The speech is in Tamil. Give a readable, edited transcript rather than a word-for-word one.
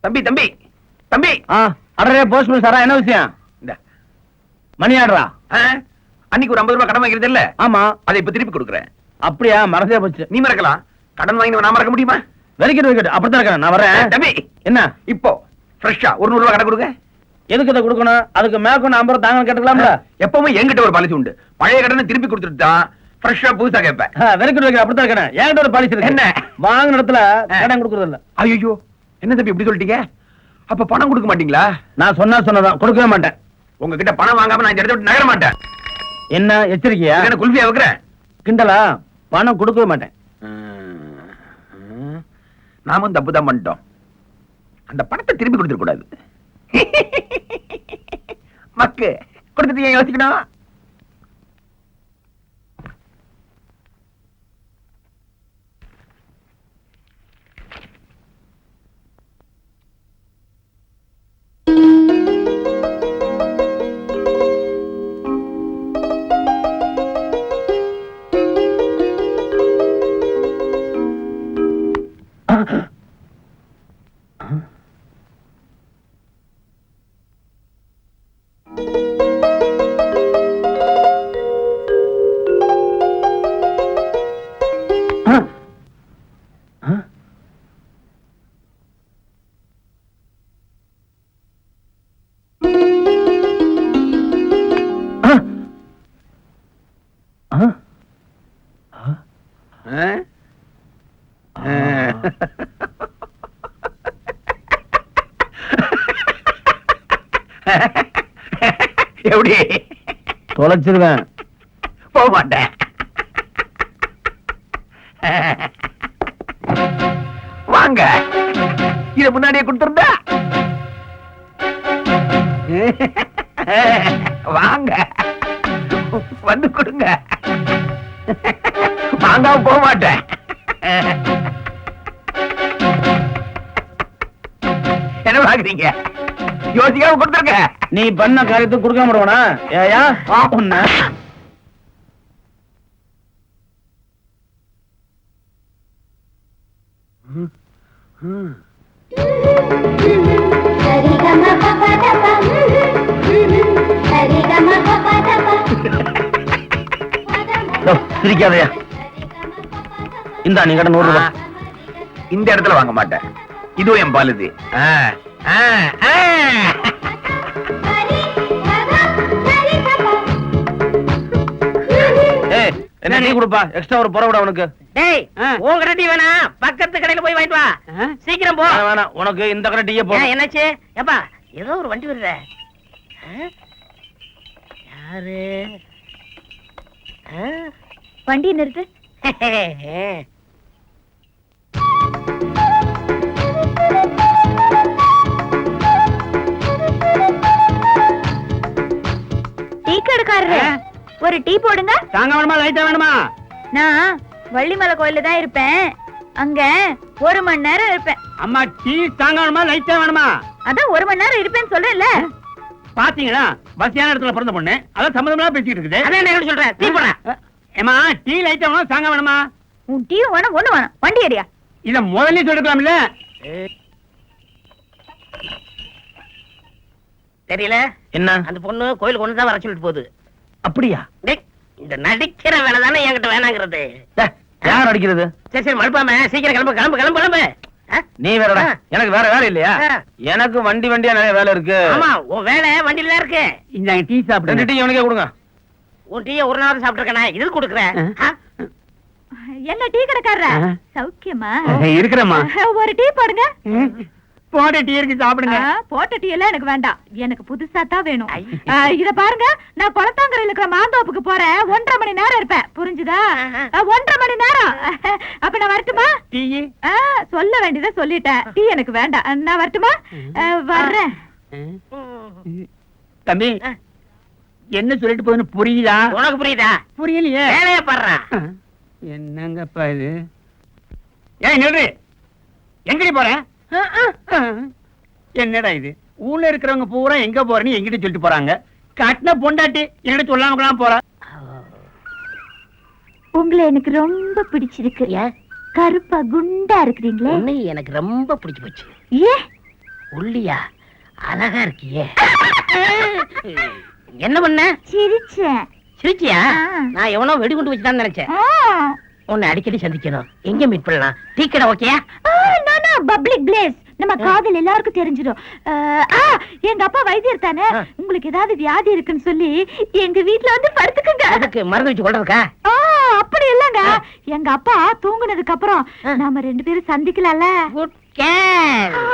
தம்பி தம்பி தம்பி. அடரே போஸ்ட்மேன் சாரா, என்ன விஷயம்? இந்த மணி ஆடுறா. அன்னைக்கு ஒரு 50 ரூபாய் கடன் வாங்கிறது இல்ல? ஆமா. அதை இப்ப திருப்பி கொடுக்குறேன். அப்படியா? மறந்தே போச்சு. நீ மறக்கலாம், கடன் வாங்கி நான் மறக்க முடியுமா? வெரிக்கெட் வெரிக்கெட், அப்படித்தான் இருக்கேன். நான் வரேன். தம்பி என்ன இப்போ ஃப்ரெஷ்ஷா ஒரு 100 ரூபாய் கடன் கொடுங்க. எதுக்கு இதை கொடுக்கணும்? அதுக்கு மேற்கொண்டு 50 ரூபாய் தாங்க கேட்டுக்கலாம்ல. எப்பவுமே என்கிட்ட ஒரு பாலிசி உண்டு. பழைய கடனை திருப்பி கொடுத்துட்டு தான் ஃப்ரெஷ்ஷா புதுசா கேட்பேன். வெரிக்கெட் வெரிக்கெட், அப்படித்தான் இருக்கேன். என்கிட்ட ஒரு பாலிசி இருக்கு. என்ன? வாங்கின இடத்துல கடன் கொடுக்கறது இல்ல. ஐயோ, என்ன தம்பி இப்படி சொல்லிட்டீங்க? அப்ப பணம் கொடுக்க மாட்டீங்களா? நான் சொன்னதான், கொடுக்கவே மாட்டேன். உங்ககிட்ட பணம் வாங்காம நான் இந்த இடத்த விட்டு நகர மாட்டேன். என்ன எச்சரிக்கையா? என்ன குல்ஃபியா வைக்கிறேன்? கிண்டலா? பணம் கொடுக்கவே மாட்டேன். நாமும் தப்பு தான் பண்ணிட்டோம். அந்த பணத்தை திருப்பி கொடுத்துட கூடாது. மக்கு கொடுத்துட்டு ஏன் யோசிக்கணும்? எப்படி தொலைச்சிருவேன். போக மாட்டேன். வாங்க, இத முன்னாடியே கொடுத்துருந்தா. வாங்க வந்து கொடுங்க. வாங்காம போக மாட்டேன். என்ன வாங்குறீங்க? யோசிக்காம கொடுத்துருங்க. நீ பண்ண காரியத்துக்கு கொடுக்க மாட்டோனா? ஏயா உன்ன சிரிக்காதையா. இந்தா நீ கடன் 100 ரூபாய். இந்த இடத்துல வாங்க மாட்டேன். இதுவும் என் பாலுது. என்ன நீ கொடுப்பா, எக்ஸ்ட்ரா ஒரு புறவிட உனக்கு. டேய், உன் டீ வேணா, பக்கத்து கடையில போய் வாங்கிட்டு வா. சீக்கிரம் போ. வேணாம், உனக்கு இந்த கடை டீயே போ. என்னாச்சு? ஏப்பா, ஏதோ ஒரு வண்டி வருதே. யாரு? வண்டி நிறுத்து. டீ கடைக்காரரே, ஒரு டீ போடுங்க. தாங்க வேணுமா, லைட்டா வேணுமா? நான் வள்ளிமலை கோயில்ல தான் இருப்பேன். அங்க 1 மணி நேரம் இருப்பேன். அம்மா, டீ தாங்க வேணுமா, லைட்டா வேணுமா? அதான் 1 மணி நேரம் இருப்பேன்னு சொல்றேன்ல. பாத்தீங்களா, வசதியான இடத்துல பிறந்த பொண்ணு அதான் சம்மதமா பேசிட்டு இருக்குது. அதான் என்ன சொல்றேன், டீ போட. ஏமா, டீ லைட்டா வேணுமா, தாங்க வேணுமா? உன் டீ வேணும், ஒண்ணு வேணும். வண்டி ஏரியா. இத முதல்ல சொல்லிருக்கலாம்ல. தெரியல என்ன? அந்த பொண்ணு கோயிலுக்கு ஒண்ணு தான் வர சொல்லிட்டு போகுது. அப்படியா? இந்த நடிக்கிற வேலை தானே என்கிட்ட வேணாங்கிறது. யார் அடிக்கிறது? சரி சரி, மழுப்பாம சீக்கிரம் கிளம்பு கிளம்பு கிளம்பு கிளம்பு. நீ வேறடா, எனக்கு வேற வேலை இல்லையா? எனக்கு வண்டியா நிறைய வேலை இருக்கு. ஆமா, உன் வேலை வண்டியில தான் இருக்கு. இந்த டீ சாப்பிடு. 2 டீ அவனுக்கே கொடுங்க. உன் டீயை 1 நாள் சாப்பிட்டுருக்கேன், இது கொடுக்குறேன். என்ன டீ கடைக்காரரா, சௌக்கியமா இருக்கிறேம்மா. ஒரு டீ போடுங்க. போட்ட டீ இருக்கு, சாப்பிடுங்க. போட்ட டீ எல்லாம் எனக்கு வேண்டாம், எனக்கு புதுசா தான் வேணும். இத பாருங்க, நான் குளத்தாங்கரையில இருக்கிற மாந்தோப்புக்கு போறேன். 1.5 மணி நேரம் இருப்பேன், புரிஞ்சுதா? 1.5 மணி நேரம். அப்ப நான் வரட்டுமா? டீ சொல்ல வேண்டியதை சொல்லிட்டேன். டீ எனக்கு வேண்டாம், நான் வரட்டுமா? வர்றேன். தம்பி, என்ன சொல்லிட்டு போகுதுன்னு புரியுதா? உனக்கு புரியுதா? புரியலையே. வேலையை பாடுறா. என்னங்கப்பா இது? ஏன் நில்லு, எங்கடி போற? என்னடா இது? ஊர்ல இருக்கிறவங்க பூரா எங்க போறேன்னு எங்கிட்ட சொல்லிட்டு போறாங்க. கட்டின பொண்டாட்டி என்கிட்ட சொல்லாம போறா. உங்களை எனக்கு ரொம்ப பிடிச்சிருக்கு. கருப்பா குண்டா இருக்கிறீங்களே, எனக்கு ரொம்ப பிடிச்சு போச்சு. ஏ ஒல்லியா அழகா இருக்கியே என்ன பண்ண சிரிச்சேன். சிரிச்சியா ஆ. நான் எவனோ வெடிகுண்டு வச்சுதான் நினைச்சேன் ஆ. உன்னை அடிக்கடி சந்திக்கணும் எங்க மீட் பண்ணலாம் டீ கடை ஓகேயா பப்ளிக் பிளேஸ் நம்ம காதல் எல்லாருக்கும் தெரிஞ்சிடும். எங்க அப்பா வைத்தியர் தானே, ஆ. உங்களுக்கு ஏதாவது வியாதி இருக்குன்னு சொல்லி எங்க வீட்ல வந்து படுத்துக்குங்க. அதுக்கு மருந்து வச்சு கொள்றதுக்கா அப்படி இல்லங்க, ஆ. எங்க அப்பா தூங்குனதுக்கு அப்புறம் ஆ. நாம 2 பேரும் சந்திக்கலாம்ல. குட் கேர் ஆ.